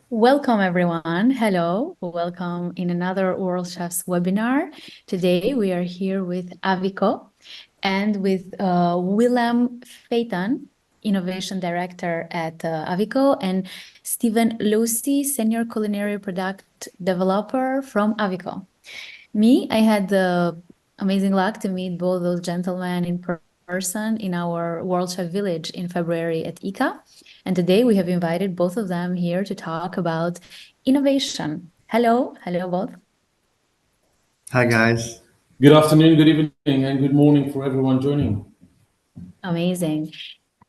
Welcome, everyone. Hello, welcome in another World Chefs webinar. Today we are here with Aviko and with Willem Phaeton, Innovation Director at Aviko, and Stephen Lucy, Senior Culinary Product Developer from Aviko. I had the amazing luck to meet both those gentlemen in person in our World Chef Village in February at ICA. And today we have invited both of them here to talk about innovation. Hello both. Hi, guys. Good afternoon, good evening, and good morning for everyone joining. Amazing.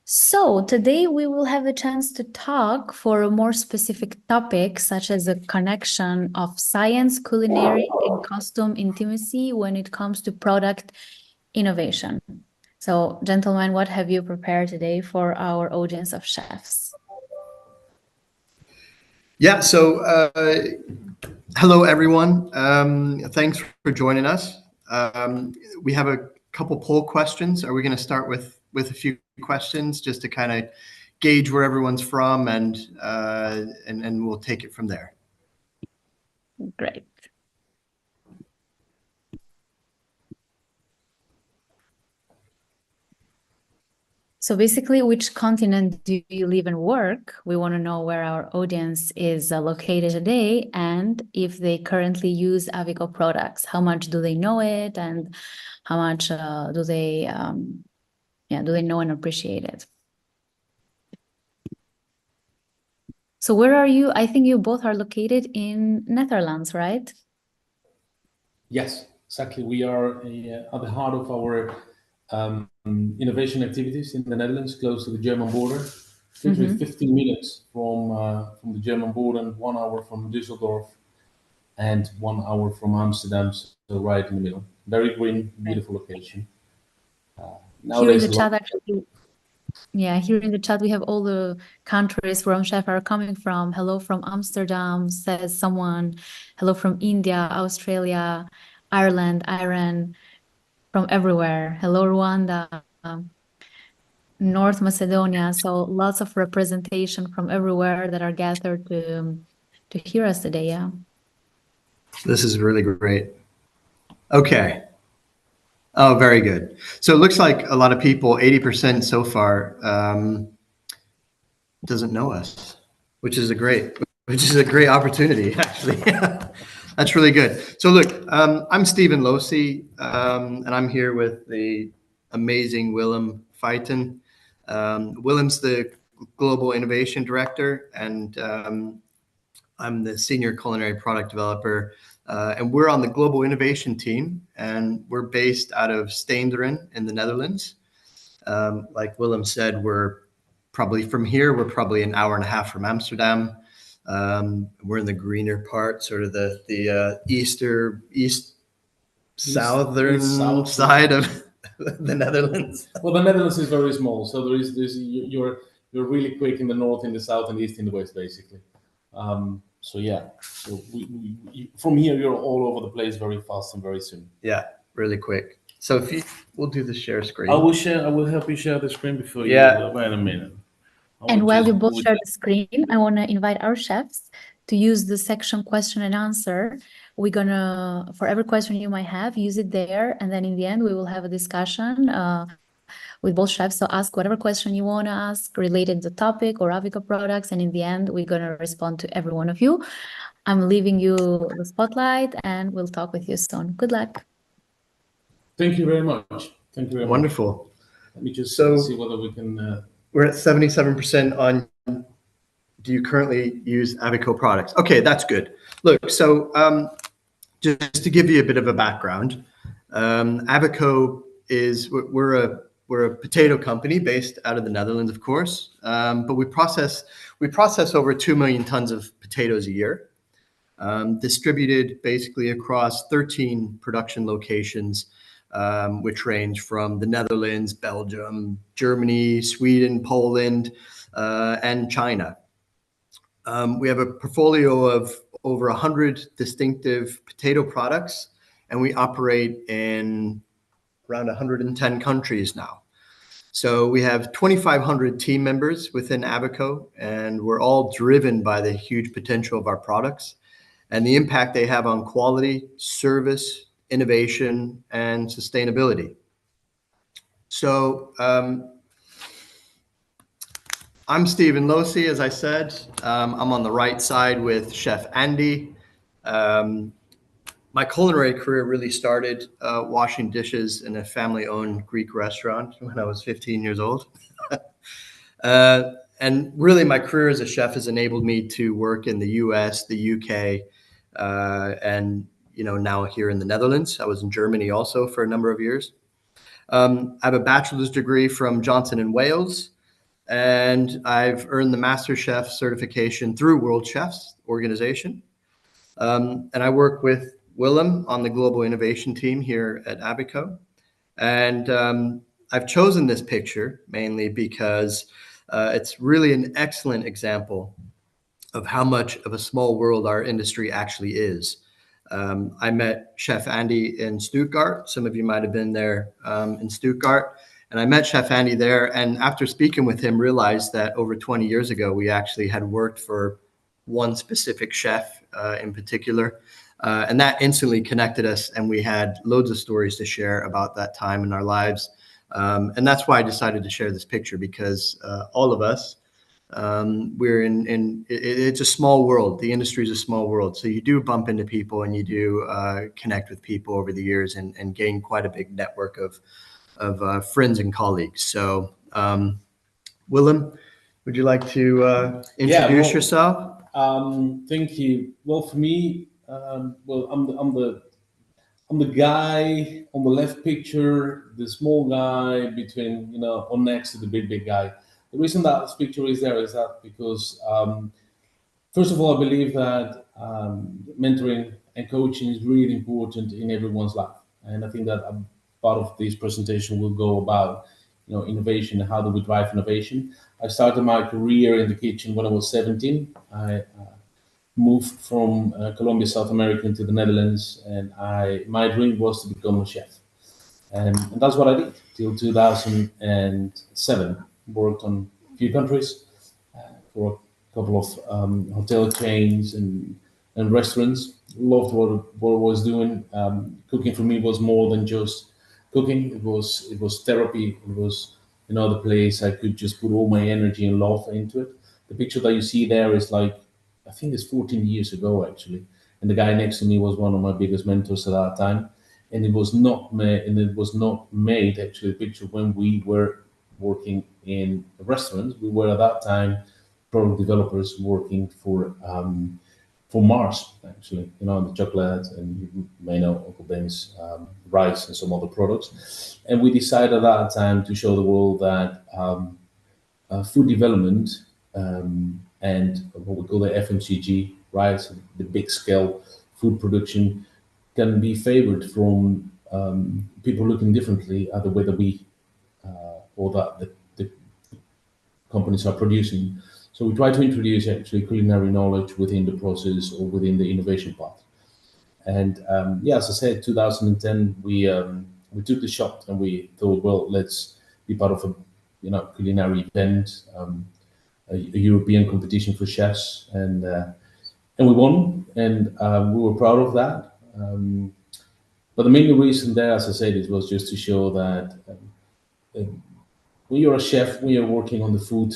So today we will have a chance to talk for a more specific topic, such as a connection of science, culinary, and costume intimacy when it comes to product innovation. So, gentlemen, what have you prepared today for our audience of chefs? Yeah, so hello, everyone. Thanks for joining us. We have a couple poll questions. Are we going to start with a few questions just to kind of gauge where everyone's from, and we'll take it from there. Great. So basically, which continent do you live and work? We want to know where our audience is located today and if they currently use Aviko products. How much do they know it, and how much do they know and appreciate it? So where are you? I think you both are located in Netherlands, right? Yes, exactly. We are at the heart of our innovation activities in the Netherlands, close to the German border. Literally 15 minutes from the German border, and 1 hour from Düsseldorf, and 1 hour from Amsterdam. So right in the middle. Very green, beautiful location. Here in the chat, actually, here in the chat, we have all the countries where chefs are coming from. Hello from Amsterdam, says someone. Hello from India, Australia, Ireland, Iran, from everywhere. Hello, Rwanda, North Macedonia. So lots of representation from everywhere that are gathered to hear us today. Yeah. This is really great. Okay. Oh, very good. So it looks like a lot of people, 80% so far, doesn't know us, which is a great opportunity, actually. That's really good. So look, I'm Stephen Losi, and I'm here with the amazing Willem Phaeton. Willem's the Global Innovation Director, and I'm the Senior Culinary Product Developer. And we're on the Global Innovation team, and we're based out of Steenderen in the Netherlands. Like Willem said, we're probably an hour and a half from Amsterdam. We're in the greener part, sort of the southern side of the Netherlands. Well, the Netherlands is very small, so you're really quick in the north, in the south, and east, in the west, basically. So from here you're all over the place very fast and very soon. Yeah, really quick. So we'll do the share screen. I will help you share the screen before you. Wait a minute. And while you both share the screen, I want to invite our chefs to use the section question and answer. We're gonna, for every question you might have, use it there, and then in the end we will have a discussion with both chefs. So ask whatever question you want to ask related to the topic or Aviko products, and in the end we're gonna respond to every one of you. I'm leaving you the spotlight, and we'll talk with you soon. Good luck. Thank you very much. Thank you very much. Wonderful. Let me just see whether we can. We're at 77% on. Do you currently use Aviko products? Okay, that's good. Look, so just to give you a bit of a background, Aviko is we're a potato company based out of the Netherlands, of course, but we process over 2 million tons of potatoes a year, distributed basically across 13 production locations, which range from the Netherlands, Belgium, Germany, Sweden, Poland, and China. We have a portfolio of over 100 distinctive potato products, and we operate in around 110 countries now. So we have 2,500 team members within Aviko, and we're all driven by the huge potential of our products and the impact they have on quality, service, innovation, and sustainability. So I'm Stephen Losi, as I said. I'm on the right side with Chef Andy. My culinary career really started washing dishes in a family-owned Greek restaurant when I was 15 years old. And really, my career as a chef has enabled me to work in the US, the UK, and now here in the Netherlands. I was in Germany also for a number of years. I have a bachelor's degree from Johnson & Wales, and I've earned the Master Chef certification through World Chefs organization. And I work with Willem on the global innovation team here at Aviko. And I've chosen this picture mainly because it's really an excellent example of how much of a small world our industry actually is. I met Chef Andy in Stuttgart. Some of you might have been there in Stuttgart. And I met Chef Andy there. And after speaking with him, realized that over 20 years ago, we actually had worked for one specific chef in particular. And that instantly connected us. And we had loads of stories to share about that time in our lives. And that's why I decided to share this picture, because all of us, we're it's a small world. The industry is a small world. So you do bump into people, and you do connect with people over the years, and gain quite a big network of friends and colleagues. So Willem, would you like to introduce yourself? Thank you. Well, for me, I'm the guy on the left picture, the small guy between, or next to the big guy. The reason that this picture is there is that because, first of all, I believe that mentoring and coaching is really important in everyone's life. And I think that part of this presentation will go about, innovation and how do we drive innovation. I started my career in the kitchen when I was 17. I moved from Colombia, South America, to the Netherlands, and my dream was to become a chef. And that's what I did till 2007. Worked on a few countries for a couple of hotel chains and restaurants. Loved what I was doing. Cooking for me was more than just cooking. It was therapy. It was the place I could just put all my energy and love into it. The picture that you see there is I think it's 14 years ago actually, and the guy next to me was one of my biggest mentors at that time. And it was not made actually a picture when we were working in restaurants. We were at that time product developers working for Mars actually, the chocolate, and you may know Uncle Ben's rice and some other products. And we decided at that time to show the world that food development and what we call the FMCG, right, so the big scale food production, can be favored from people looking differently at the way that we or that the companies are producing. So we try to introduce actually culinary knowledge within the process or within the innovation path. And as I said, 2010 we took the shot and we thought, well, let's be part of a culinary event, a European competition for chefs, and we won, and we were proud of that. But the main reason there, as I said, it was just to show that when you're a chef, when you're working on the food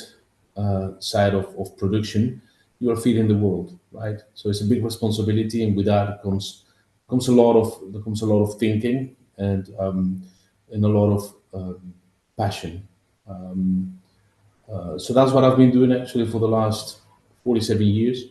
side of production, you are feeding the world, right? So it's a big responsibility, and with that comes a lot of thinking and a lot of passion. So that's what I've been doing actually for the last 47 years,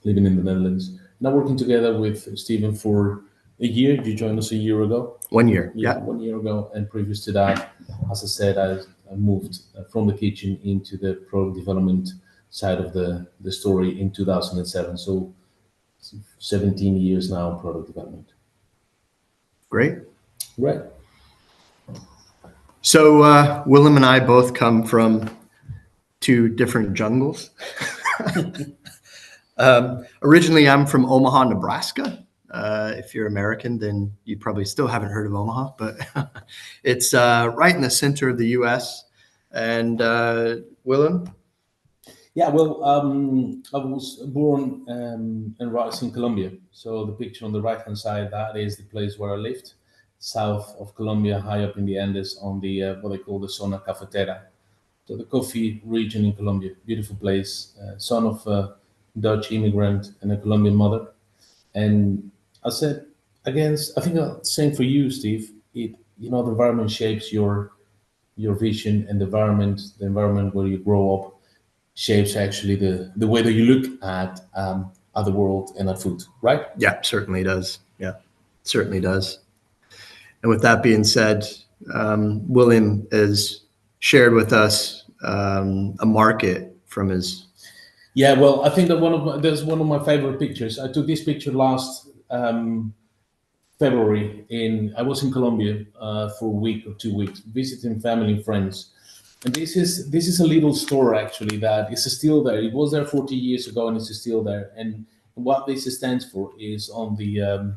living in the Netherlands. Now working together with Stephen for a year. You joined us a year ago. 1 year. Yeah, 1 year ago. And previous to that, as I said, I moved from the kitchen into the product development side of the story in 2007. So 17 years now, product development. Great. Right. So Willem and I both come from two different jungles. Originally, I'm from Omaha, Nebraska. If you're American, then you probably still haven't heard of Omaha, but it's right in the center of the U.S. And Willem? Yeah, well, I was born and raised in Colombia. So the picture on the right-hand side, that is the place where I lived, south of Colombia, high up in the Andes, on the what they call the Zona Cafetera. So the coffee region in Colombia, beautiful place. Son of a Dutch immigrant and a Colombian mother. And I said, against, I think same for you, Steve. The environment shapes your vision, and the environment where you grow up shapes actually the way that you look at the world and at food, right? Yeah, certainly does. Yeah, certainly does. And with that being said, William has shared with us a market from his. Yeah, well, I think that there's one of my favorite pictures. I took this picture last February. I was in Colombia for a week or 2 weeks, visiting family and friends. And this is a little store actually that is still there. It was there 40 years ago, and it's still there. And what this stands for is on the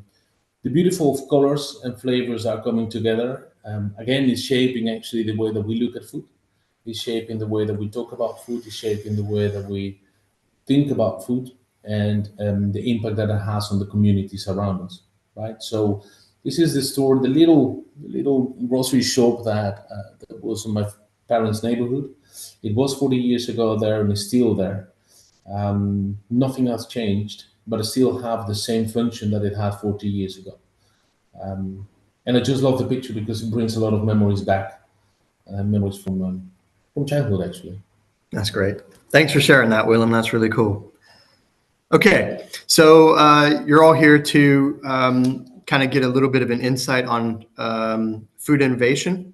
beautiful colors and flavors are coming together. Again, it's shaping actually the way that we look at food. It's shaping the way that we talk about food. It's shaping the way that we think about food, and the impact that it has on the communities around us, right? So this is the store, the little grocery shop that was in my parents' neighborhood. It was 40 years ago there, and it's still there. Nothing has changed, but it still have the same function that it had 40 years ago. And I just love the picture because it brings a lot of memories back, memories from childhood actually. That's great. Thanks for sharing that, Willem. That's really cool. Okay, so you're all here to kind of get a little bit of an insight on food innovation.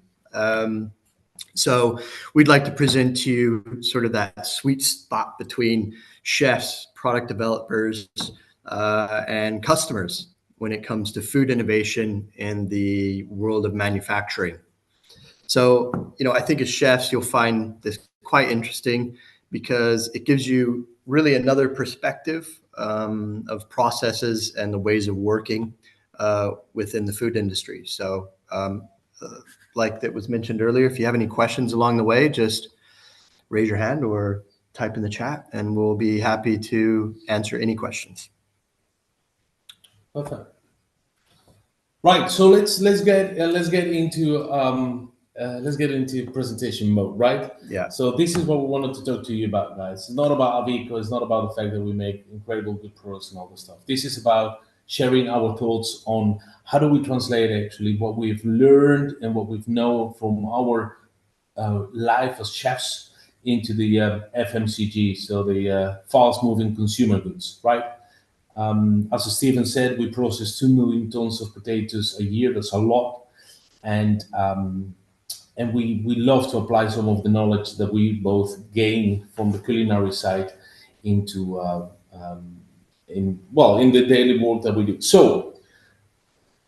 So we'd like to present to you sort of that sweet spot between chefs, product developers, and customers when it comes to food innovation in the world of manufacturing. So, I think as chefs, you'll find this quite interesting because it gives you really another perspective of processes and the ways of working within the food industry. So, like that was mentioned earlier, if you have any questions along the way, just raise your hand or type in the chat, and we'll be happy to answer any questions. Perfect. Right. So let's get into presentation mode, right? Yeah. So this is what we wanted to talk to you about, guys. It's not about Aviko. It's not about the fact that we make incredible good products and all this stuff. This is about sharing our thoughts on how do we translate actually what we've learned and what we've known from our life as chefs into the FMCG, so the fast-moving consumer goods, right? As Stephen said, we process 2 million tons of potatoes a year. That's a lot, and we love to apply some of the knowledge that we both gain from the culinary side into in the daily work that we do. So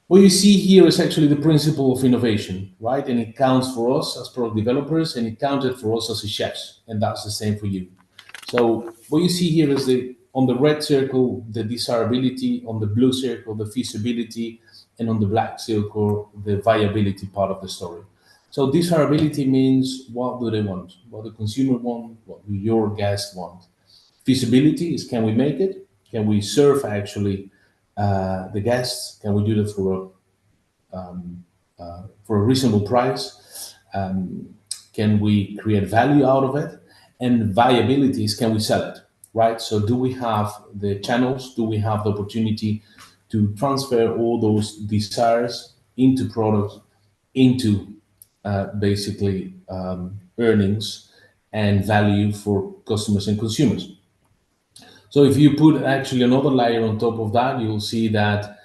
what you see here is actually the principle of innovation, right? And it counts for us as product developers, and it counted for us as chefs, and that's the same for you. So what you see here is on the red circle, the desirability, on the blue circle, the feasibility, and on the black circle, the viability part of the story. So desirability means what do they want? What the consumer want? What do your guests want? Feasibility is, can we make it? Can we serve actually the guests? Can we do that for a reasonable price? Can we create value out of it? And viability is, can we sell it, right? So do we have the channels? Do we have the opportunity to transfer all those desires into products, into basically earnings and value for customers and consumers? So if you put actually another layer on top of that, you'll see that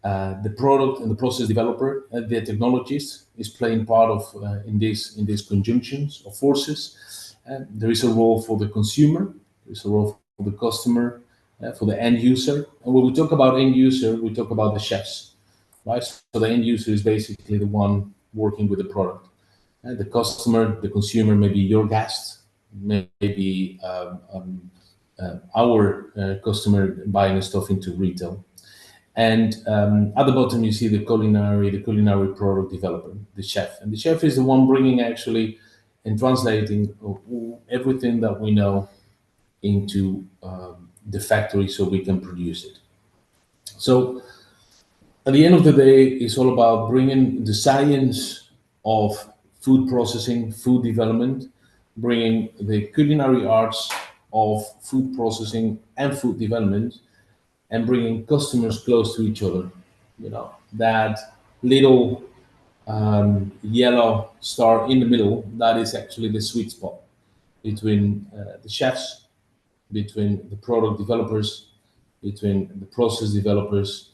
the product and the process developer, the technologist, is playing part of in these conjunctions of forces. There is a role for the consumer, there is a role for the customer, for the end user. And when we talk about end user, we talk about the chefs, right? So the end user is basically the one working with the product. The customer, the consumer, maybe your guest, maybe our customer buying stuff into retail. And at the bottom, you see the culinary product developer, the chef. And the chef is the one bringing actually and translating everything that we know into the factory so we can produce it. So at the end of the day, it's all about bringing the science of food processing, food development, bringing the culinary arts of food processing and food development, and bringing customers close to each other. You know, that little yellow star in the middle, that is actually the sweet spot between the chefs, between the product developers, between the process developers,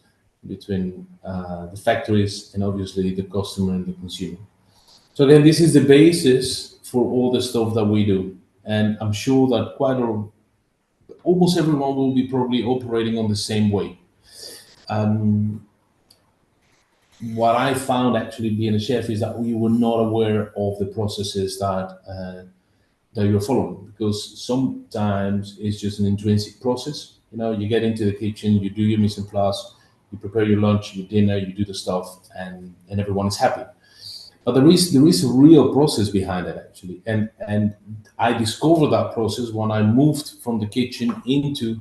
between the factories, and obviously the customer and the consumer. So again, this is the basis for all the stuff that we do. And I'm sure that almost everyone will be probably operating on the same way. What I found actually being a chef is that we were not aware of the processes that you're following, because sometimes it's just an intrinsic process. You know, you get into the kitchen, you do your mise en place, you prepare your lunch, your dinner, you do the stuff, and everyone is happy. But there is a real process behind it actually, and I discovered that process when I moved from the kitchen into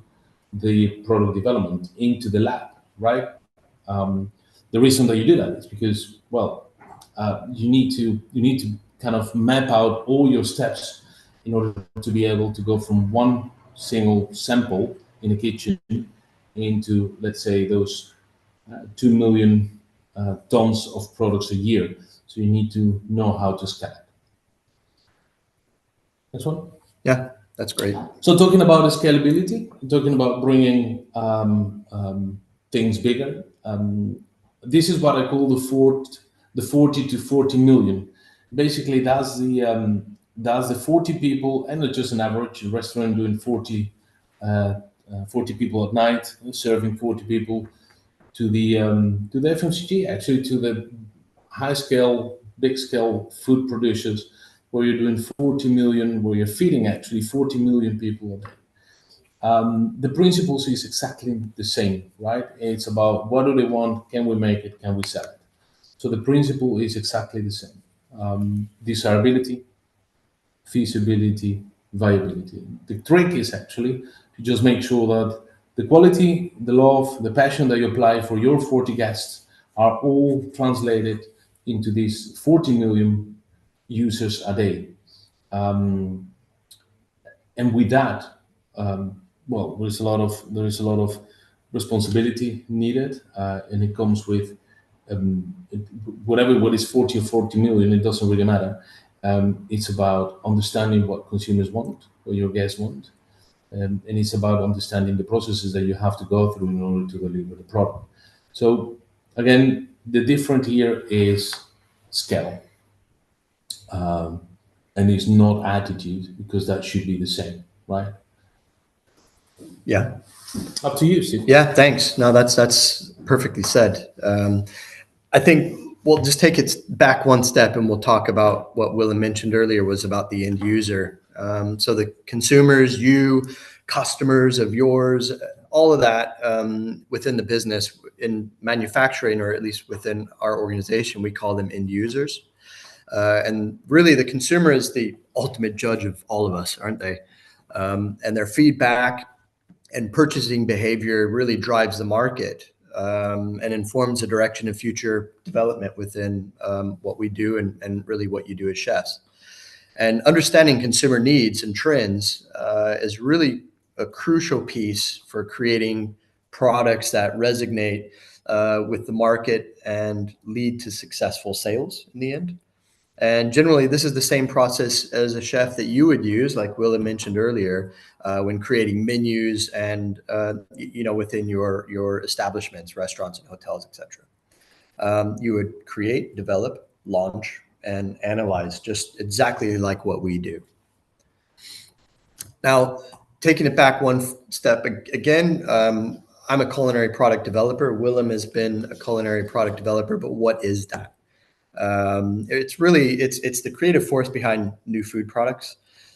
the product development, into the lab, right? The reason that you do that is because, well, you need to kind of map out all your steps in order to be able to go from one single sample in a kitchen into, let's say, those 2 million tons of products a year. So you need to know how to scale it. Next one. Yeah, that's great. So talking about scalability, talking about bringing things bigger. This is what I call the 40 to 40 million. Basically, that's the 40 people, and not just an average restaurant doing 40 people at night, serving 40 people, to the FMCG, actually to the high scale, big scale food producers, where you're doing 40 million, where you're feeding actually 40 million people a day. The principles is exactly the same, right? It's about what do they want, can we make it, can we sell it? So the principle is exactly the same. Desirability, feasibility, viability. The trick is actually to just make sure that the quality, the love, the passion that you apply for your 40 guests are all translated into these 40 million users a day. And with that, well, there is a lot of responsibility needed, and it comes with what is 40 or 40 million. It doesn't really matter. It's about understanding what consumers want, what your guests want, and it's about understanding the processes that you have to go through in order to deliver the product. So again, the difference here is scale, and it's not attitude, because that should be the same, right? Yeah. Up to you, Steve. Yeah, thanks. No, that's perfectly said. I think we'll just take it back one step and we'll talk about what Willem mentioned earlier was about the end user. So the consumers, you, customers of yours, all of that within the business, in manufacturing, or at least within our organization, we call them end users. And really the consumer is the ultimate judge of all of us, aren't they? And their feedback and purchasing behavior really drives the market and informs the direction of future development within what we do and really what you do as chefs. And understanding consumer needs and trends is really a crucial piece for creating products that resonate with the market and lead to successful sales in the end. And generally, this is the same process as a chef that you would use, like Willa mentioned earlier, when creating menus and within your establishments, restaurants, and hotels, etc. You would create, develop, launch, and analyze, just exactly like what we do. Now, taking it back one step again, I'm a culinary product developer. Willem has been a culinary product developer, but what is that? It's the creative force behind new food products.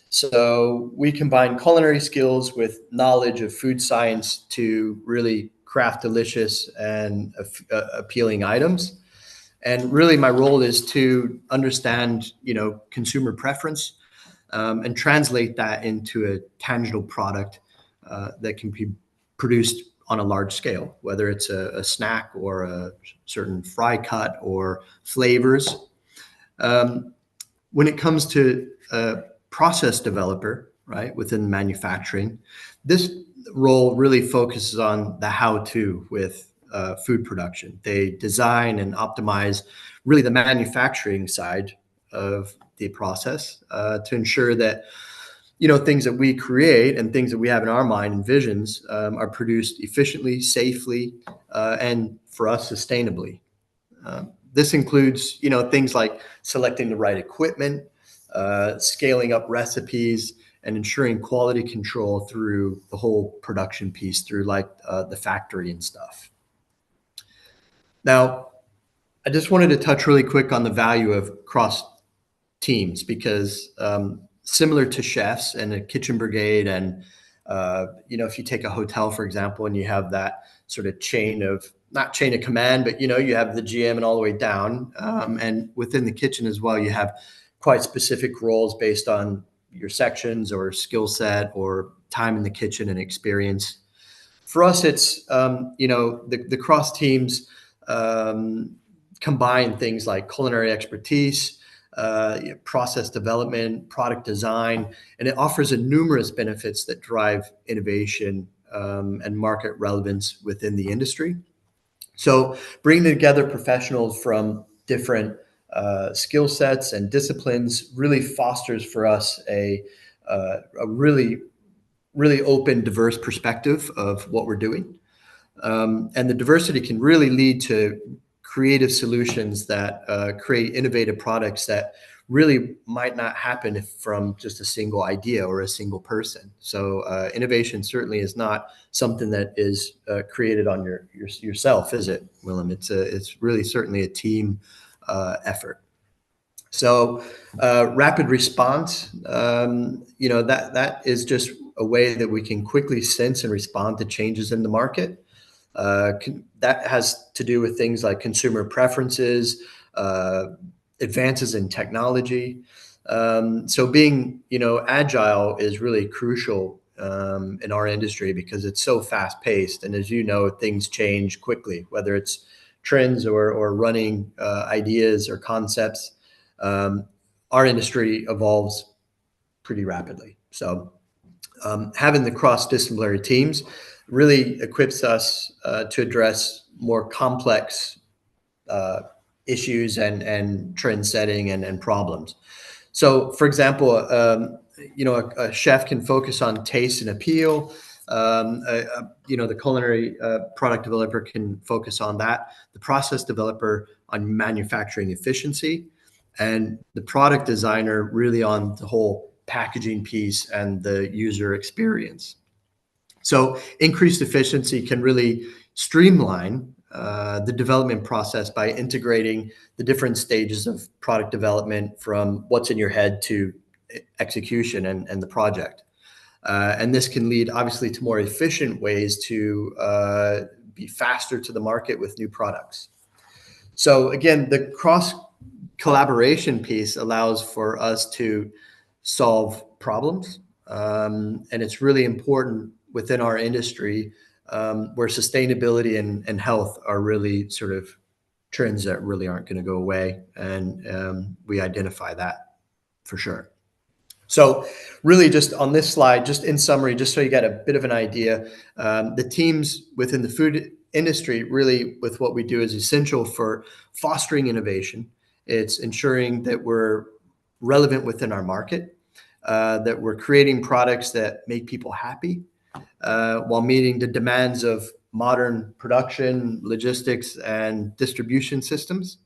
So we combine culinary skills with knowledge of food science to really craft delicious and appealing items. And really my role is to understand, consumer preference, and translate that into a tangible product that can be produced on a large scale, whether it's a snack or a certain fry cut or flavors. When it comes to a process developer, right, within manufacturing, this role really focuses on the how-to with food production. They design and optimize really the manufacturing side of the process to ensure that things that we create and things that we have in our mind and visions are produced efficiently, safely, and for us sustainably. This includes things like selecting the right equipment, scaling up recipes, and ensuring quality control through the whole production piece, through like the factory and stuff. Now, I just wanted to touch really quick on the value of cross teams, because similar to chefs and a kitchen brigade, and if you take a hotel, for example, and you have that sort of not chain of command, but you have the GM and all the way down, and within the kitchen as well, you have quite specific roles based on your sections or skill set or time in the kitchen and experience. For us, it's the cross teams combine things like culinary expertise, process development, product design, and it offers numerous benefits that drive innovation and market relevance within the industry. So bringing together professionals from different skill sets and disciplines really fosters for us a really, really open, diverse perspective of what we're doing. And the diversity can really lead to creative solutions that create innovative products that really might not happen from just a single idea or a single person. So innovation certainly is not something that is created on yourself, is it, Willem? It's really certainly a team effort. So rapid response, that is just a way that we can quickly sense and respond to changes in the market. That has to do with things like consumer preferences, advances in technology. So being, agile is really crucial in our industry because it's so fast paced. And as you know, things change quickly, whether it's trends or running ideas or concepts. Our industry evolves pretty rapidly. So having the cross-disciplinary teams really equips us to address more complex issues and trend setting and problems. So, for example, a chef can focus on taste and appeal. The culinary product developer can focus on that. The process developer on manufacturing efficiency, and the product designer really on the whole packaging piece and the user experience. So increased efficiency can really streamline the development process by integrating the different stages of product development from what's in your head to execution and the project. And this can lead obviously to more efficient ways to be faster to the market with new products. So again, the cross collaboration piece allows for us to solve problems. And it's really important within our industry where sustainability and health are really sort of trends that really aren't going to go away. And we identify that for sure. So really just on this slide, just in summary, just so you get a bit of an idea, the teams within the food industry really with what we do is essential for fostering innovation. It's ensuring that we're relevant within our market, that we're creating products that make people happy while meeting the demands of modern production, logistics, and distribution systems.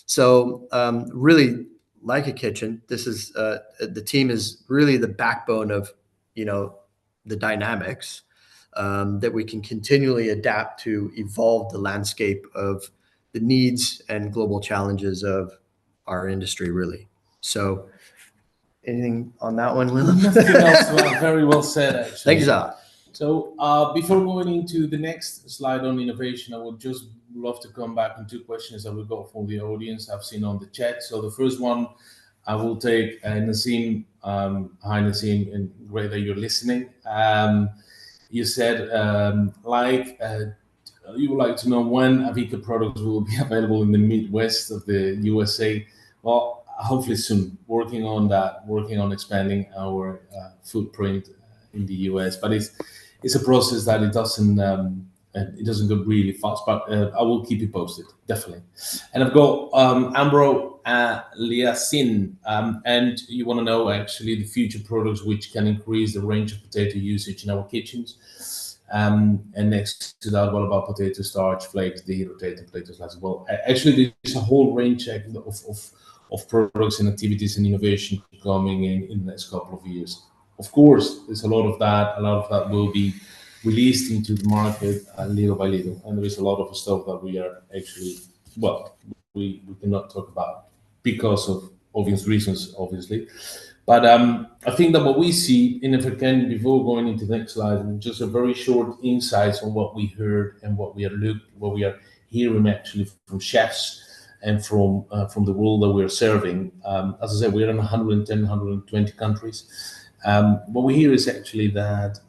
So really, like a kitchen, this is the team is really the backbone of the dynamics that we can continually adapt to evolve the landscape of the needs and global challenges of our industry, really. So anything on that one, Willem? Nothing else. Well, very well said, actually. Thanks, Zach. So before going into the next slide on innovation, I would just love to come back on two questions that we got from the audience I've seen on the chat. So the first one I will take, Nassim. Hi Nassim, and great that you're listening. You said you would like to know when Aviko products will be available in the Midwest of the USA. Well, hopefully soon. Working on that, working on expanding our footprint in the US, but it's a process that it doesn't go really fast. But I will keep you posted, definitely. And I've got Ambro Liasin, and you want to know actually the future products which can increase the range of potato usage in our kitchens. And next to that, what about potato starch, flakes, dehydrated potato slices? Well, actually, there's a whole range of products and activities and innovation coming in the next couple of years. Of course, there's a lot of that. A lot of that will be released into the market little by little, and there is a lot of stuff that we are actually we cannot talk about because of obvious reasons, obviously. But I think that what we see, and if I can, before going into the next slide, just a very short insights on what we heard and what we are hearing actually from chefs and from the world that we're serving. As I said, we're in 110, 120 countries. What we hear is actually that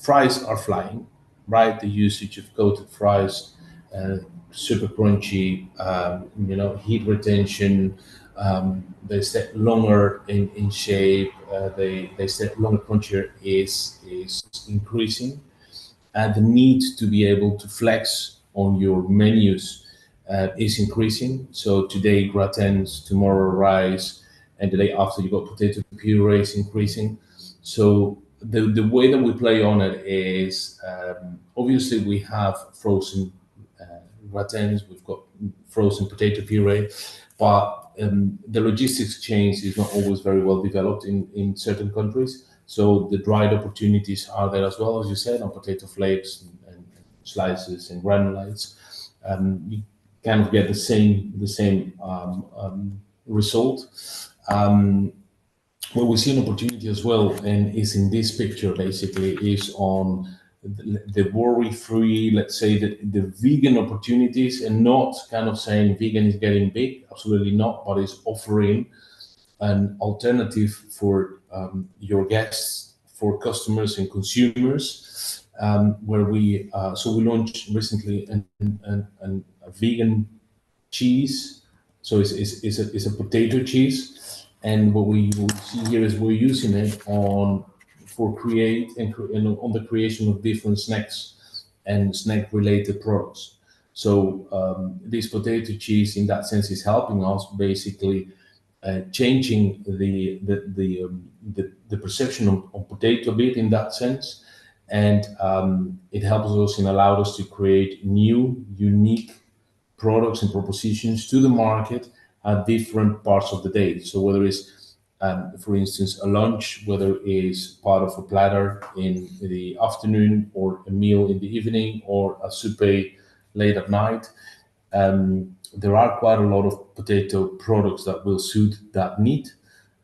fries are flying, right? The usage of coated fries, super crunchy, heat retention. They stay longer in shape. They stay longer, crunchier is increasing, and the need to be able to flex on your menus is increasing. So today gratins, tomorrow rice, and the day after you got potato puree is increasing. So the way that we play on it is obviously we have frozen gratins, we've got frozen potato puree, but the logistics chain is not always very well developed in certain countries. So the dried opportunities are there as well, as you said, on potato flakes and slices and granulates. You kind of get the same result. What we see an opportunity as well, and is in this picture basically, is on the worry-free, let's say, the vegan opportunities, and not kind of saying vegan is getting big, absolutely not, but it's offering an alternative for your guests, for customers and consumers, where we launched recently a vegan cheese. So it's a potato cheese, and what we will see here is we're using it on the creation of different snacks and snack related products. So this potato cheese, in that sense, is helping us basically changing the perception of potato a bit in that sense, and it helps us and allowed us to create new, unique products and propositions to the market at different parts of the day. So whether it's, for instance, a lunch, whether it's part of a platter in the afternoon, or a meal in the evening, or a soup late at night, there are quite a lot of potato products that will suit that need.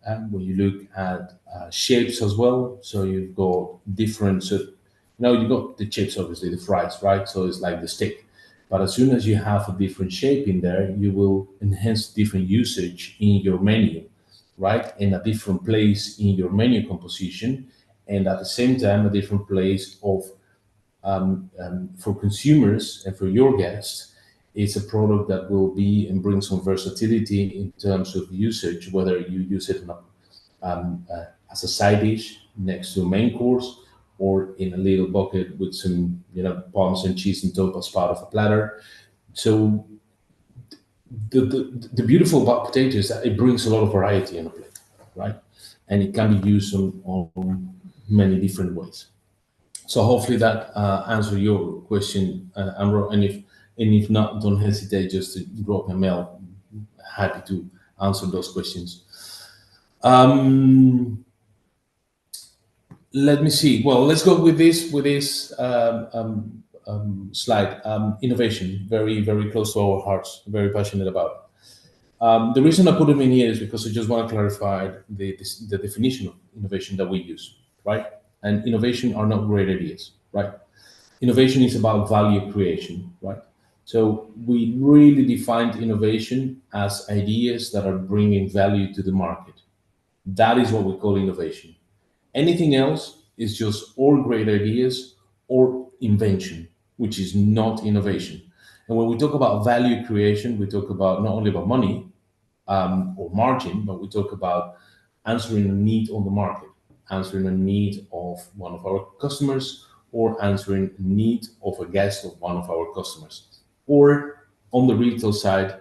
And when you look at shapes as well, so you've got different, you've got the chips, obviously, the fries, right? So it's like the stick. But as soon as you have a different shape in there, you will enhance different usage in your menu, right? In a different place in your menu composition, and at the same time, a different place of for consumers and for your guests. It's a product that will be and bring some versatility in terms of usage, whether you use it as a side dish next to a main course, or in a little bucket with some, Parmesan cheese and top as part of a platter. So the beautiful about potatoes is that it brings a lot of variety in a plate, right? And it can be used on many different ways. So hopefully that answers your question, Amro. And if not, don't hesitate just to drop a mail. Happy to answer those questions. Let me see. Well, let's go with this slide. Innovation, very, very close to our hearts, very passionate about. The reason I put them in here is because I just want to clarify the definition of innovation that we use, right? and innovation are not great ideas, right? Innovation is about value creation, right? So we really defined innovation as ideas that are bringing value to the market. That is what we call innovation. Anything else is just all great ideas or invention, which is not innovation. And when we talk about value creation, we talk about not only about money or margin, but we talk about answering a need on the market, answering a need of one of our customers, or answering a need of a guest of one of our customers, or on the retail side,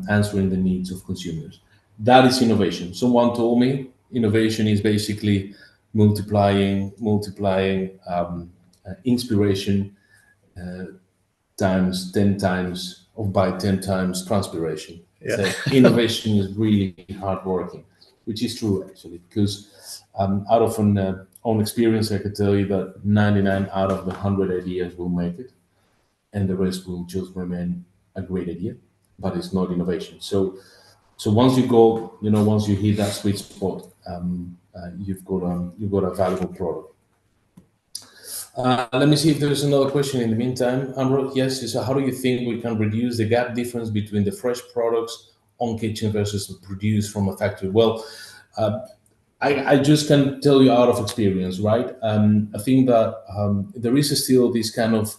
answering the needs of consumers. That is innovation. Someone told me innovation is basically multiplying inspiration times 10 times or by 10 times transpiration. Yeah. So innovation is really hard working, which is true actually, because out of an own experience, I could tell you that 99 out of the 100 ideas will make it, and the rest will just remain a great idea, but it's not innovation. So once you go, once you hit that sweet spot, you've got a valuable product. Let me see if there's another question in the meantime. Amro, yes. So how do you think we can reduce the gap difference between the fresh products on kitchen versus produced from a factory? Well, I just can tell you out of experience, right? I think that there is still this kind of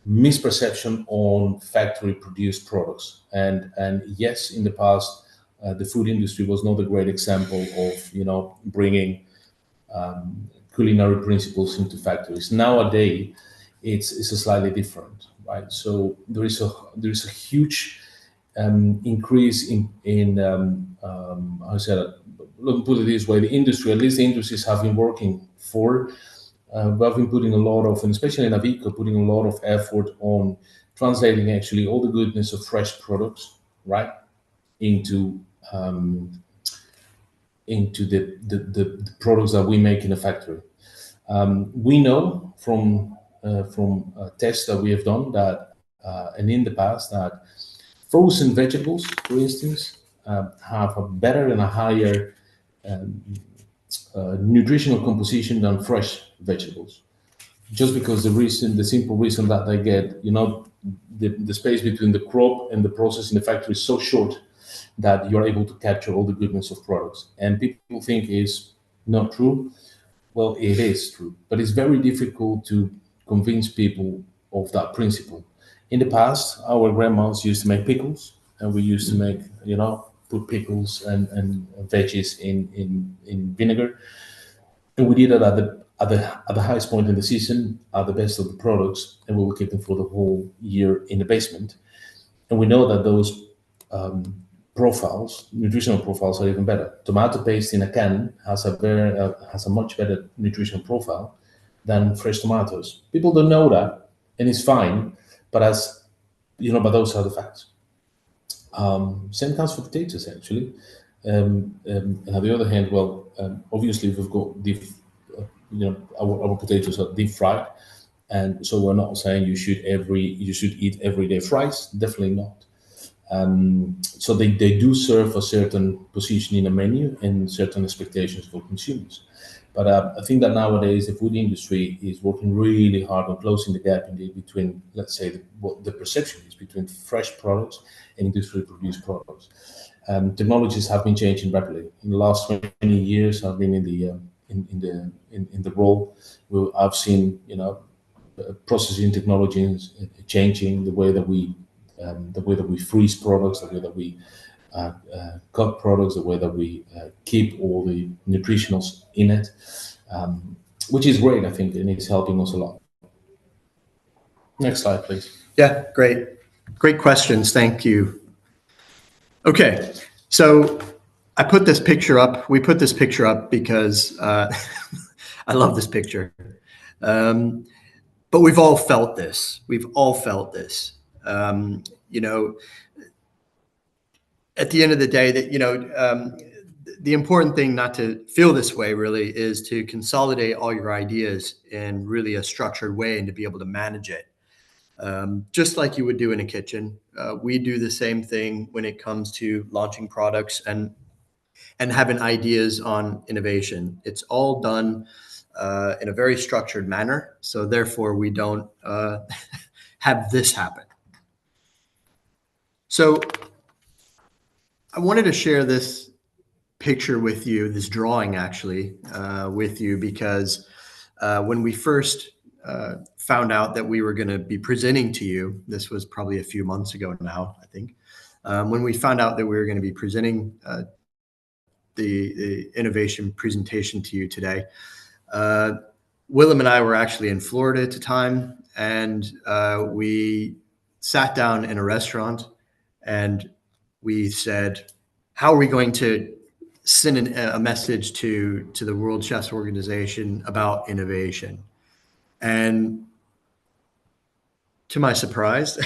misperception on factory produced products. And yes, in the past, the food industry was not a great example of, bringing culinary principles into factories. Nowadays, it's a slightly different, right? So there is a huge increase in how I said it. Let me put it this way: the industry, at least the industries, have been working for. We have been putting a lot of, and especially in Aviko, putting a lot of effort on translating actually all the goodness of fresh products, right, into the products that we make in a factory. We know from tests that we have done that, and in the past, that frozen vegetables, for instance, have a better and a higher nutritional composition than fresh vegetables. Just because the simple reason that they get, the space between the crop and the process in the factory is so short that you're able to capture all the goodness of products. And people think is not true. Well, it is true, but it's very difficult to convince people of that principle. In the past, our grandmas used to make pickles, and we used to make, put pickles and veggies in vinegar, and we did it at the highest point in the season, at the best of the products, and we will keep them for the whole year in the basement. And we know that those nutritional profiles, are even better. Tomato paste in a can has a much better nutritional profile than fresh tomatoes. People don't know that, and it's fine. But but those are the facts. Same counts for potatoes, actually. And on the other hand, well, obviously we've got our potatoes are deep fried, and so we're not saying you should eat everyday fries. Definitely not. So they do serve a certain position in a menu and certain expectations for consumers. But I think that nowadays the food industry is working really hard on closing the gap between, let's say, what the perception is between fresh products and industrially produced products. Technologies have been changing rapidly. In the last 20 years, I've been in the role where I've seen, processing technologies changing the way that we freeze products, the way that we cut products, the way that we keep all the nutritionals in it, which is great, I think, and it's helping us a lot. Next slide, please. Yeah, great. Great questions. Thank you. Okay, so I put this picture up. We put this picture up because I love this picture. But we've all felt this. We've all felt this. At the end of the day, the important thing not to feel this way really is to consolidate all your ideas in really a structured way and to be able to manage it. Just like you would do in a kitchen. We do the same thing when it comes to launching products and having ideas on innovation. It's all done in a very structured manner. So therefore, we don't have this happen. So I wanted to share this picture with you, this drawing actually, with you, because when we first found out that we were going to be presenting to you, this was probably a few months ago now, I think, when we found out that we were going to be presenting the innovation presentation to you today, Willem and I were actually in Florida at the time, and we sat down in a restaurant and we said, how are we going to send a message to the World Chess Organization about innovation? And to my surprise,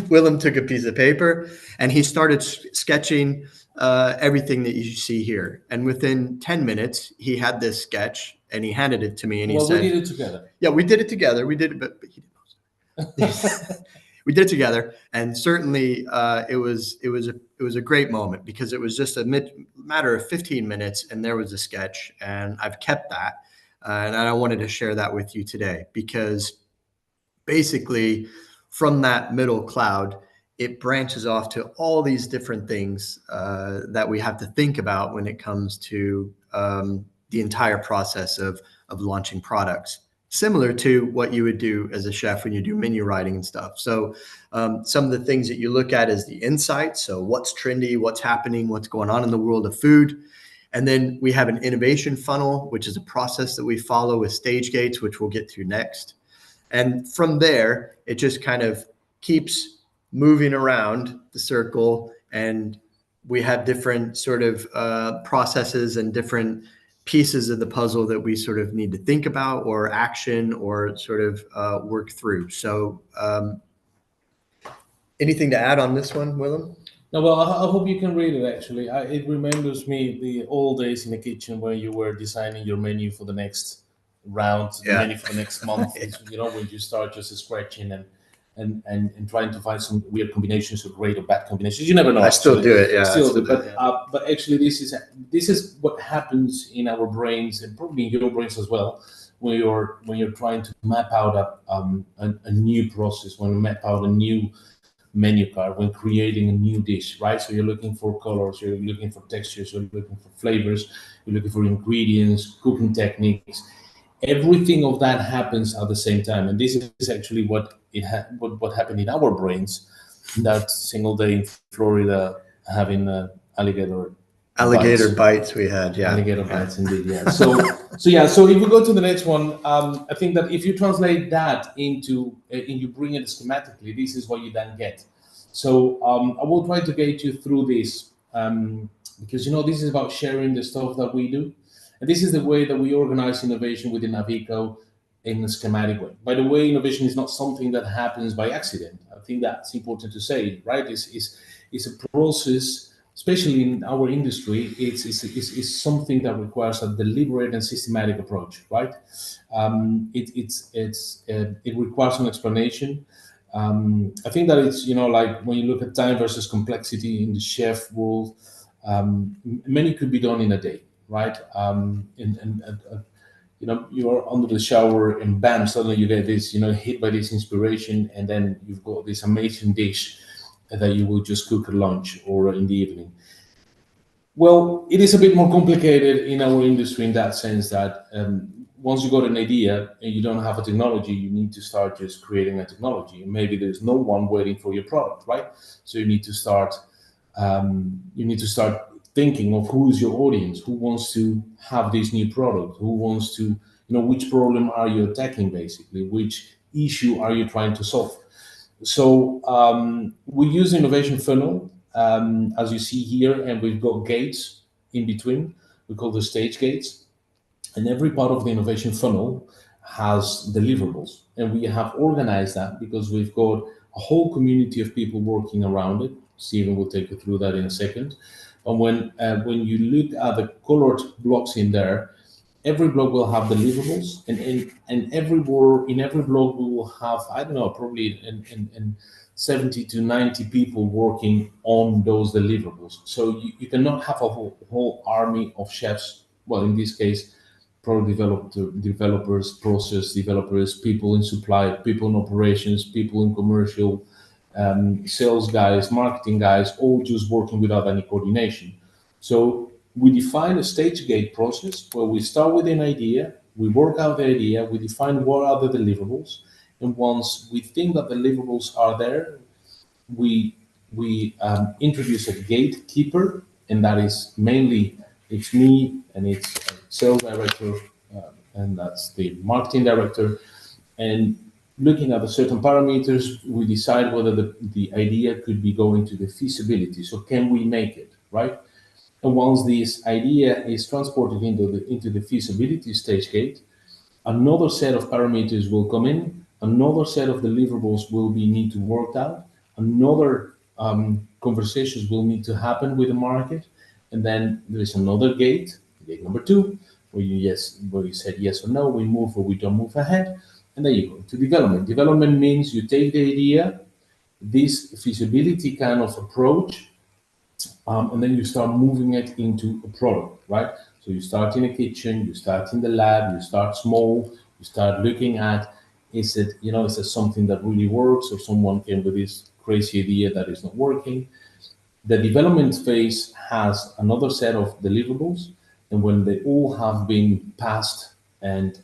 Willem took a piece of paper and he started sketching everything that you see here. And within 10 minutes, he had this sketch and he handed it to me and he said, we did it together. Yeah, we did it together. We did it, but he didn't. We did it together, and certainly it was a great moment, because it was just a matter of 15 minutes, and there was a sketch, and I've kept that, and I wanted to share that with you today, because basically from that middle cloud, it branches off to all these different things that we have to think about when it comes to the entire process of launching products, similar to what you would do as a chef when you do menu writing and stuff. So some of the things that you look at is the insights. So what's trendy, what's happening, what's going on in the world of food. And then we have an innovation funnel, which is a process that we follow with stage gates, which we'll get to next. And from there, it just kind of keeps moving around the circle, and we have different sort of processes and different pieces of the puzzle that we sort of need to think about or action or sort of work through. So anything to add on this one, Willem? No, well, I hope you can read it, actually. It remembers me the old days in the kitchen where you were designing your menu for the next round, the menu for the next month. You know, when you start just scratching and trying to find some weird combinations or great or bad combinations. You never know. I still do it, yeah. Still do, but actually, this is what happens in our brains, and probably in your brains as well, when you're trying to map out a new process, when you map out a new menu card, when creating a new dish, right? So you're looking for colors, you're looking for textures, you're looking for flavors, you're looking for ingredients, cooking techniques. Everything of that happens at the same time, and this is actually what happened in our brains that single day in Florida, having alligator bites we had, yeah. Alligator bites, indeed, yeah. So if we go to the next one, I think that if you translate that into and you bring it schematically, this is what you then get. So I will try to get you through this because this is about sharing the stuff that we do, and this is the way that we organize innovation within Aviko in a schematic way. By the way, innovation is not something that happens by accident. I think that's important to say, right? It's a process. Especially in our industry, it's something that requires a deliberate and systematic approach, right? It requires an explanation. I think that it's like when you look at time versus complexity in the chef world, many could be done in a day, right? You are under the shower and bam, suddenly you get this, hit by this inspiration, and then you've got this amazing dish that you will just cook at lunch or in the evening. Well, it is a bit more complicated in our industry in that sense that once you got an idea and you don't have a technology, you need to start just creating a technology. And maybe there's no one waiting for your product, right? So you need to start thinking of who is your audience, who wants to have this new product, who wants to, which problem are you attacking basically, which issue are you trying to solve? So we use innovation funnel, as you see here, and we've got gates in between. We call the stage gates. And every part of the innovation funnel has deliverables. And we have organized that because we've got a whole community of people working around it. Stephen will take you through that in a second. And when you look at the colored blocks in there, every block will have deliverables, and in every block we will have, I don't know, probably in 70 to 90 people working on those deliverables. So you cannot have a whole army of chefs, well, in this case, product developers, process developers, people in supply, people in operations, people in commercial, sales guys, marketing guys, all just working without any coordination. So we define a stage gate process where we start with an idea, we work out the idea, we define what are the deliverables, and once we think that the deliverables are there, we introduce a gatekeeper, and that is mainly it's me and it's a sales director, and that's the marketing director. And looking at the certain parameters, we decide whether the idea could be going to the feasibility. So can we make it, right? And once this idea is transported into the feasibility stage gate, another set of parameters will come in, another set of deliverables will be need to work out, another conversations will need to happen with the market, and then there is another gate number 2, where you said yes or no, we move or we don't move ahead, and then you go to development. Development means you take the idea, this feasibility kind of approach, and then you start moving it into a product, right? So you start in a kitchen, you start in the lab, you start small, you start looking at, is it something that really works, or someone came with this crazy idea that is not working? The development phase has another set of deliverables, and when they all have been passed and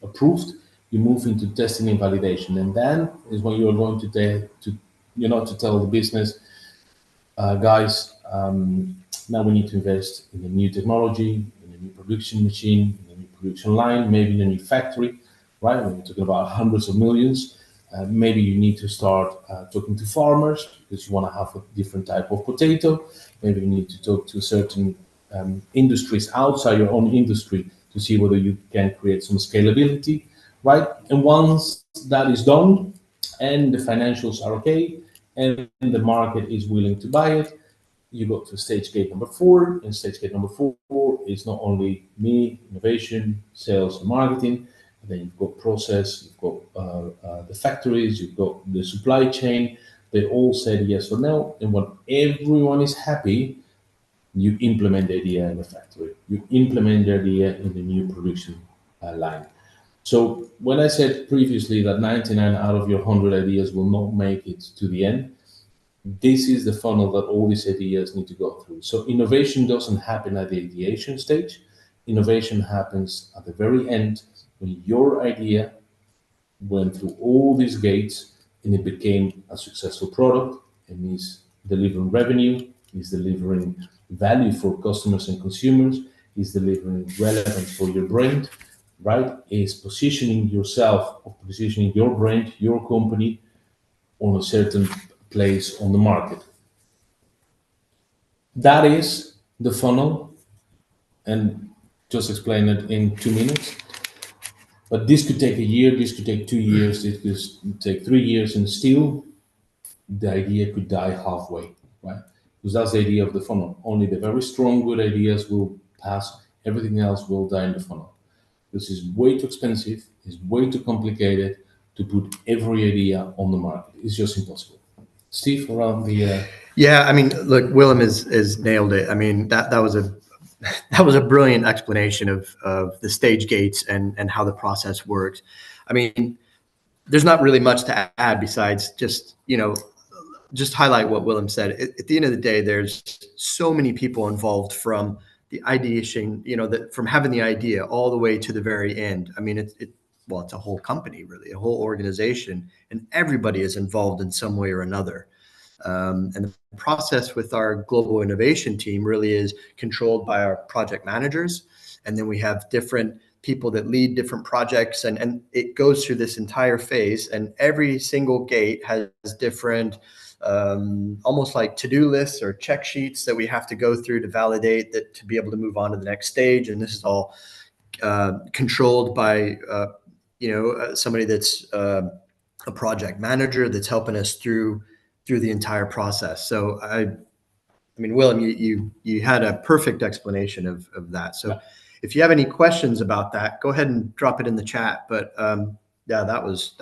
approved, you move into testing and validation, and then is when you are going to tell the business, guys, now we need to invest in a new technology, in a new production machine, in a new production line, maybe in a new factory, right? We're talking about hundreds of millions. Maybe you need to start talking to farmers because you want to have a different type of potato. Maybe you need to talk to certain industries outside your own industry to see whether you can create some scalability, right? And once that is done and the financials are okay and the market is willing to buy it, you go to stage gate number 4, and stage gate number 4 is not only me, innovation, sales, and marketing. And then you've got process, you've got the factories, you've got the supply chain. They all said yes or no, and when everyone is happy, you implement the idea in the factory. You implement the idea in the new production line. So when I said previously that 99 out of your 100 ideas will not make it to the end, this is the funnel that all these ideas need to go through. So innovation doesn't happen at the ideation stage. Innovation happens at the very end when your idea went through all these gates and it became a successful product and is delivering revenue, is delivering value for customers and consumers, is delivering relevance for your brand, right? Is positioning yourself or positioning your brand, your company on a certain place on the market. That is the funnel, and just explain it in 2 minutes. But this could take a year, this could take 2 years, this could take 3 years, and still the idea could die halfway, right? Because that's the idea of the funnel. Only the very strong, good ideas will pass. Everything else will die in the funnel. This is way too expensive. It's way too complicated to put every idea on the market. It's just impossible. Steve, around the Yeah, I mean, look, Willem is nailed it. I mean, that was a brilliant explanation of the stage gates and how the process works. I mean, there's not really much to add besides just highlight what Willem said. At the end of the day, there's so many people involved from the ideation, from having the idea all the way to the very end. I mean, it's a whole company, really, a whole organization, and everybody is involved in some way or another. And the process with our global innovation team really is controlled by our project managers. And then we have different people that lead different projects, and it goes through this entire phase, and every single gate has different almost like to-do lists or check sheets that we have to go through to validate that to be able to move on to the next stage. And this is all controlled by somebody that's a project manager that's helping us through the entire process. So I mean, Willem, you had a perfect explanation of that. So Yeah. If you have any questions about that, go ahead and drop it in the chat. But yeah, that was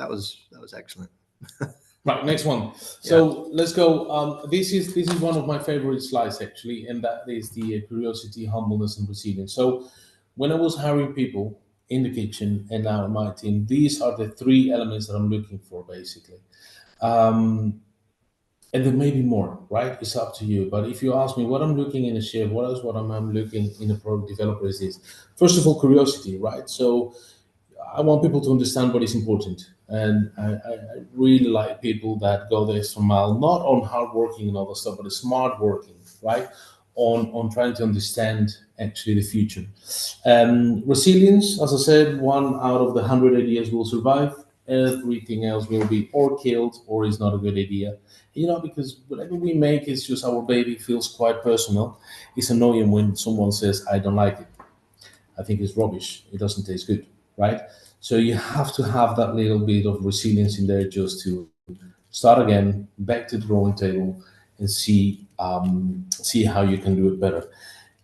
excellent. Right, next one. So let's go. This is one of my favorite slides actually, and that is the curiosity, humbleness, and resilience. So when I was hiring people in the kitchen and now in my team, these are the three elements that I'm looking for, basically. And there may be more, right? It's up to you. But if you ask me what I'm looking in a chef, I'm looking in a product developer is this. First of all, curiosity, right? So I want people to understand what is important. And I really like people that go the extra mile, not on hard working and all that stuff, but smart working, right? On trying to understand actually the future. Resilience, as I said, one out of the 100 ideas will survive. Everything else will be or killed or is not a good idea. Because whatever we make is just our baby, feels quite personal. It's annoying when someone says, I don't like it. I think it's rubbish. It doesn't taste good, right? So you have to have that little bit of resilience in there just to start again, back to the drawing table, and see how you can do it better.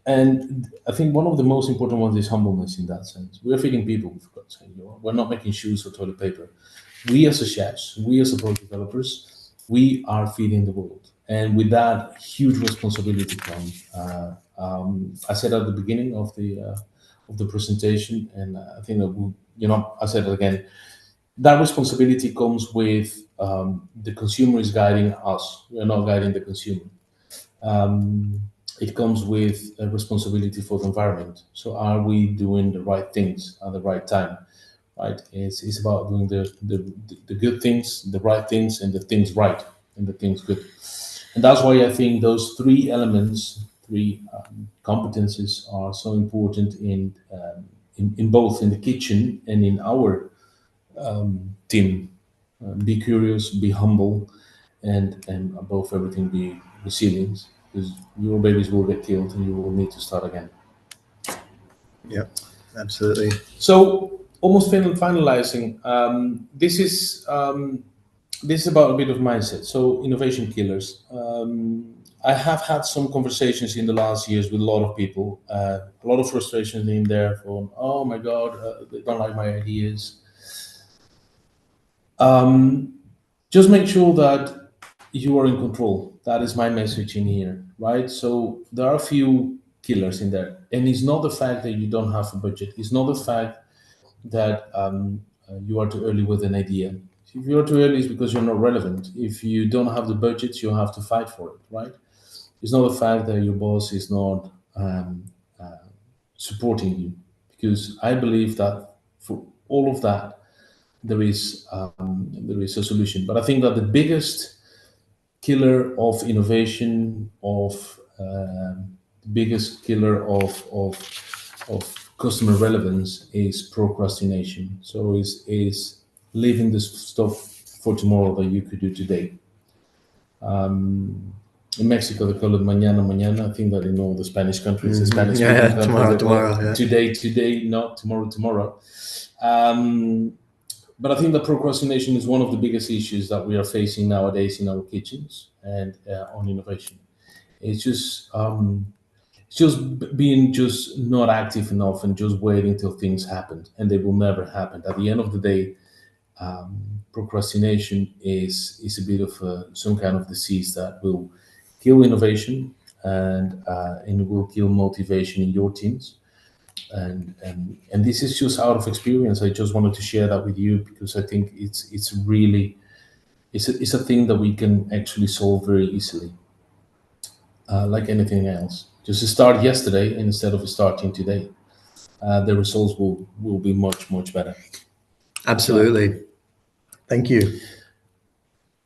And I think one of the most important ones is humbleness in that sense. We're feeding people, for God's sake. We're not making shoes or toilet paper. We as a chefs, we as a product developers, we are feeding the world. And with that, huge responsibility comes. I said at the beginning of the presentation, and I think that I said it again. That responsibility comes with the consumer is guiding us. We are not guiding the consumer. It comes with a responsibility for the environment. So are we doing the right things at the right time? Right? It's about doing the good things, the right things, and the things right, and the things good. And that's why I think those three elements, three competences are so important in both in the kitchen and in our team. Be curious, be humble, and above everything, be resilient. Because your babies will get killed, and you will need to start again. Yep, absolutely. So almost finalizing. This is about a bit of mindset. So innovation killers. I have had some conversations in the last years with a lot of people. A lot of frustration in there from, oh my God, they don't like my ideas. Just make sure that you are in control. That is my message in here, right? So there are a few killers in there, and it's not the fact that you don't have a budget. It's not the fact that you are too early with an idea. If you're too early, it's because you're not relevant. If you don't have the budget, you have to fight for it, right? It's not the fact that your boss is not supporting you, because I believe that for all of that, there is a solution. But I think that the biggest killer of innovation, the biggest killer of customer relevance is procrastination. So is leaving this stuff for tomorrow that you could do today. In Mexico, they call it mañana, mañana. I think that in all the Spanish countries, the Spanish speaking countries, tomorrow, they call it tomorrow, yeah. today, not tomorrow, tomorrow. But I think that procrastination is one of the biggest issues that we are facing nowadays in our kitchens and on innovation. It's just being just not active enough and just waiting till things happen, and they will never happen. At the end of the day, procrastination is a bit of some kind of disease that will kill innovation and it will kill motivation in your teams. And this is just out of experience. I just wanted to share that with you because I think it's really it's a thing that we can actually solve very easily, like anything else. Just start yesterday instead of starting today. The results will be much better. Absolutely. Thank you.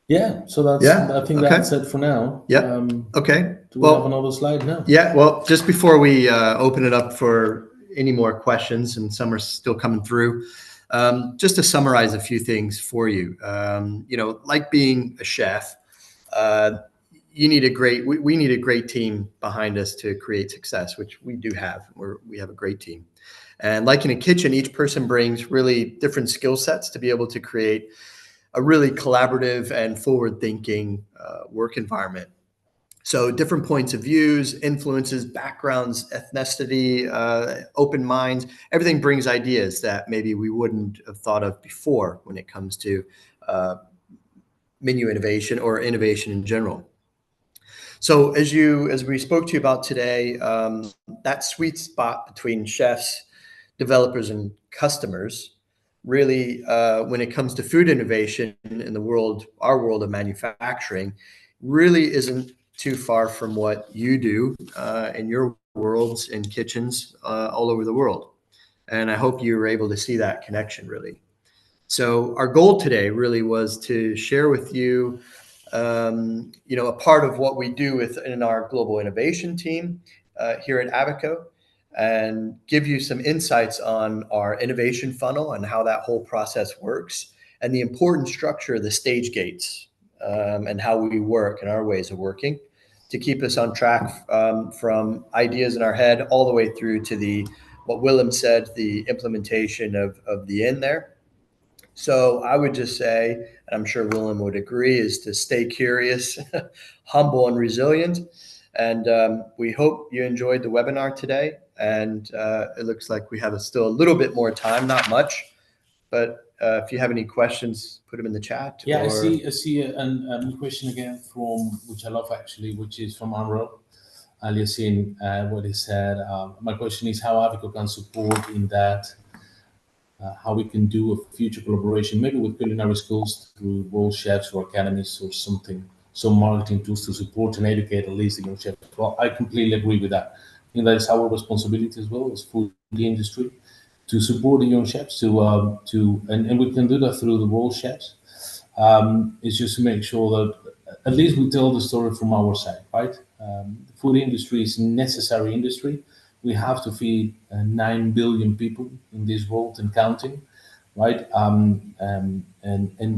Yeah, so that's I think okay. That's it for now. Yeah. Okay. Do we have another slide now? Yeah. Well, just before we open it up for any more questions, and some are still coming through, just to summarize a few things for you. Like being a chef, we need a great team behind us to create success, which we do have. We have a great team. And like in a kitchen, each person brings really different skill sets to be able to create a really collaborative and forward-thinking work environment. So different points of views, influences, backgrounds, ethnicity, open minds, everything brings ideas that maybe we wouldn't have thought of before when it comes to menu innovation or innovation in general. So as we spoke to you about today, that sweet spot between chefs developers and customers, really, when it comes to food innovation in the world, our world of manufacturing, really isn't too far from what you do in your worlds in kitchens all over the world. And I hope you were able to see that connection, really. So our goal today really was to share with you, a part of what we do in our global innovation team here at Aviko, and give you some insights on our innovation funnel and how that whole process works, and the important structure of the stage gates, and how we work and our ways of working to keep us on track, from ideas in our head all the way through to what Willem said, the implementation of the end there. So I would just say, and I'm sure Willem would agree, is to stay curious, humble, and resilient. And we hope you enjoyed the webinar today. And it looks like we have still a little bit more time, not much. But if you have any questions, put them in the chat. Yeah, I see a question again from, which I love actually, which is from Amro Aliasin. What he said, my question is how Aviko can support in that, how we can do a future collaboration, maybe with culinary schools through world chefs or academies or something, some marketing tools to support and educate at least the young chefs. Well, I completely agree with that. I think that is our responsibility as well as food industry to support the young chefs and we can do that through the world chefs. It's just to make sure that at least we tell the story from our side, right? The food industry is a necessary industry. We have to feed 9 billion people in this world and counting, right? And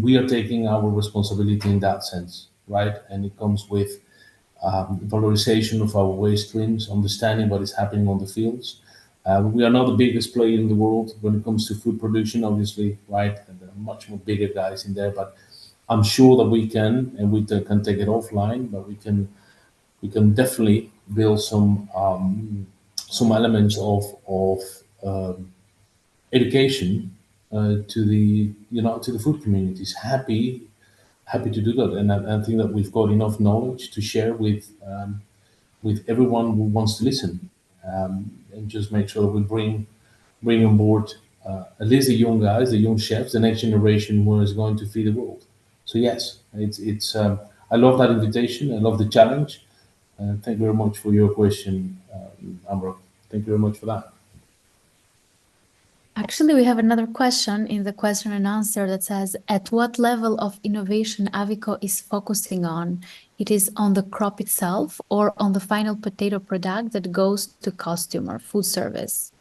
we are taking our responsibility in that sense, right? And it comes with valorization of our waste streams, understanding what is happening on the fields. We are not the biggest player in the world when it comes to food production, obviously, right? And there are much more bigger guys in there, but I'm sure that we can, and we can take it offline, but we can definitely build some elements of education to the food communities. Happy to do that, and I think that we've got enough knowledge to share with everyone who wants to listen, and just make sure that we bring on board at least the young guys, the young chefs, the next generation who is going to feed the world. So yes, it's I love that invitation. I love the challenge. Thank you very much for your question, Amro. Thank you very much for that. Actually, we have another question in the question and answer that says, at what level of innovation Aviko is focusing on? It is on the crop itself or on the final potato product that goes to customer, food service?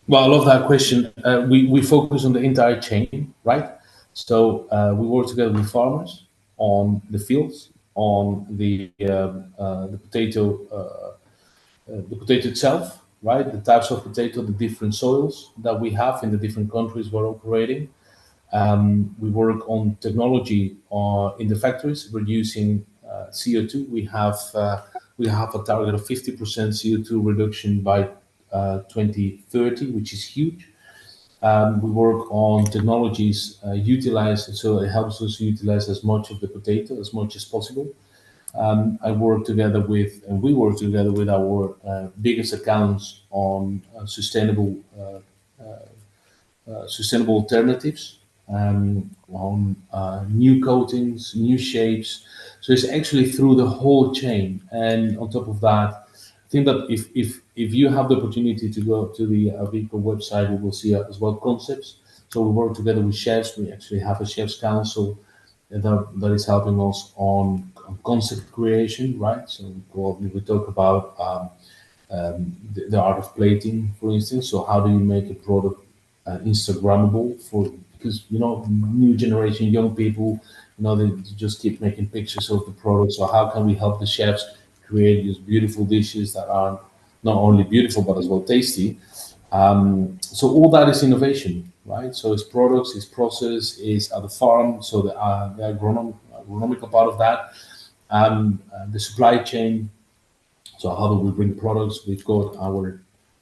Well, I love that question. We focus on the entire chain, right? So we work together with farmers on the fields, on the potato itself, right? The types of potato, the different soils that we have in the different countries we're operating. We work on technology in the factories, reducing CO2. We have a target of 50% CO2 reduction by 2030, which is huge. We work on technologies so it helps us utilize as much of the potato as much as possible. We work together with our biggest accounts on sustainable alternatives, on new coatings, new shapes. So it's actually through the whole chain. And on top of that, I think that if you have the opportunity to go to the Aviko website, you will see as well concepts. So we work together with chefs. We actually have a chefs council that is helping us on concept creation, right? So we talk about the art of plating, for instance. So how do you make a product Instagrammable because new generation, young people, they just keep making pictures of the product. So how can we help the chefs create these beautiful dishes that are not only beautiful but as well tasty? So all that is innovation, right? So it's products, it's process, it's at the farm. So the agronomical part of that, the supply chain. So how do we bring products? We've got our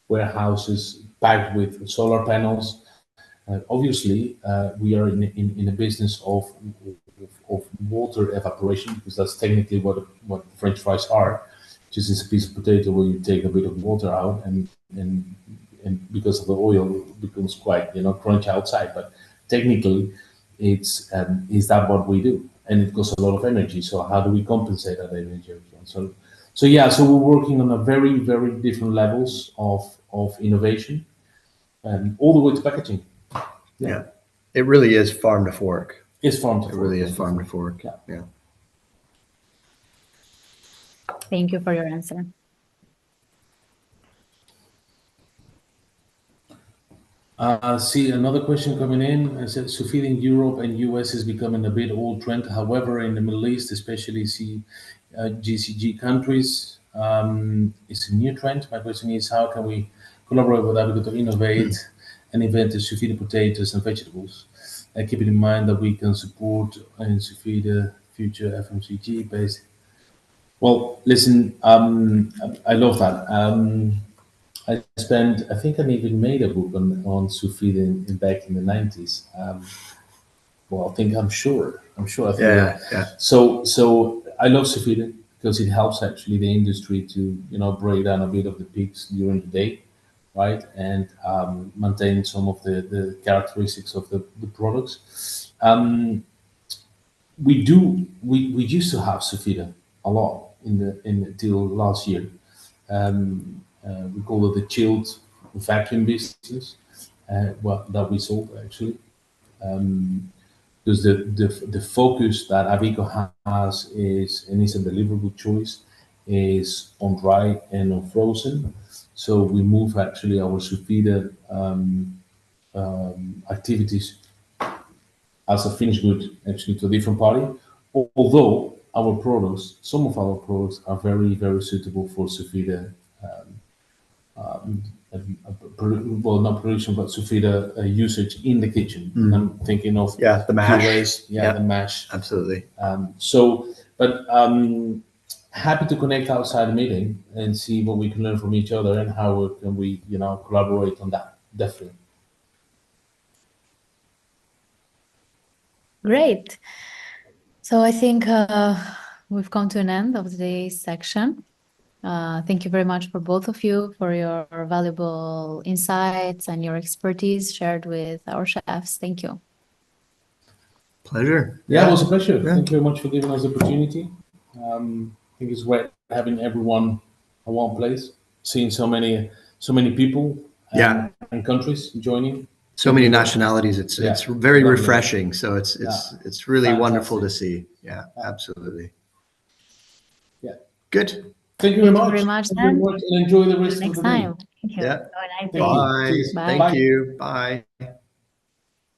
warehouses packed with solar panels. Obviously, we are in a business of water evaporation, because that's technically what French fries are. Just is a piece of potato where you take a bit of water out and and because of the oil, it becomes quite crunchy outside. But technically, it's is that what we do, and it costs a lot of energy. So how do we compensate that energy? So yeah, so we're working on a very very different levels of innovation, and all the way to packaging. Yeah. It really is farm to fork. It's farm to It fork. really is farm to fork. Yeah. Yeah. Thank you for your answer. See another question coming in. I said, sous vide in Europe and US is becoming a bit old trend. However, in the Middle East, especially GCG countries, it's a new trend. My question is, how can we collaborate with Aviko to innovate and invent the sous vide potatoes and vegetables? Keeping in mind that we can support and sous vide future FMCG based. Well, listen, I love that. I think I even made a book on sous vide back in the 90s. Well, I'm sure. I think. Yeah. So I love sous vide because it helps actually the industry to break down a bit of the peaks during the day, right, and maintain some of the characteristics of the products. We used to have sous vide a lot till last year. We call it the chilled vacuum business. That we sold actually, because the focus that Aviko has is, and is a deliverable choice, is on dry and on frozen. So we move actually our sous vide activities as a finished good actually to a different party. Although some of our products are very very suitable for sous vide. Well, not production, but sous vide usage in the kitchen. And I'm thinking of The mash. purees, the mash. Absolutely. Happy to connect outside the meeting and see what we can learn from each other and how can we, collaborate on that. Definitely. Great. So I think we've come to an end of today's section. Thank you very much for both of you for your valuable insights and your expertise shared with our chefs. Thank you. Pleasure. Yeah, it was a pleasure. Yeah. Thank you very much for giving us the opportunity. I think it's great having everyone at one place, seeing so many people and countries joining. So many nationalities. It's very Lovely. refreshing. So it's really Fantastic. wonderful to see. Yeah, absolutely. Yeah. Good. Thank you very Thank you much. very much, Thank you very Dan. much, and enjoy the rest of Next the day. time. Thank you. Yeah. Have a nice day. Thank you. Bye. Cheers. Bye. Thank you. Bye.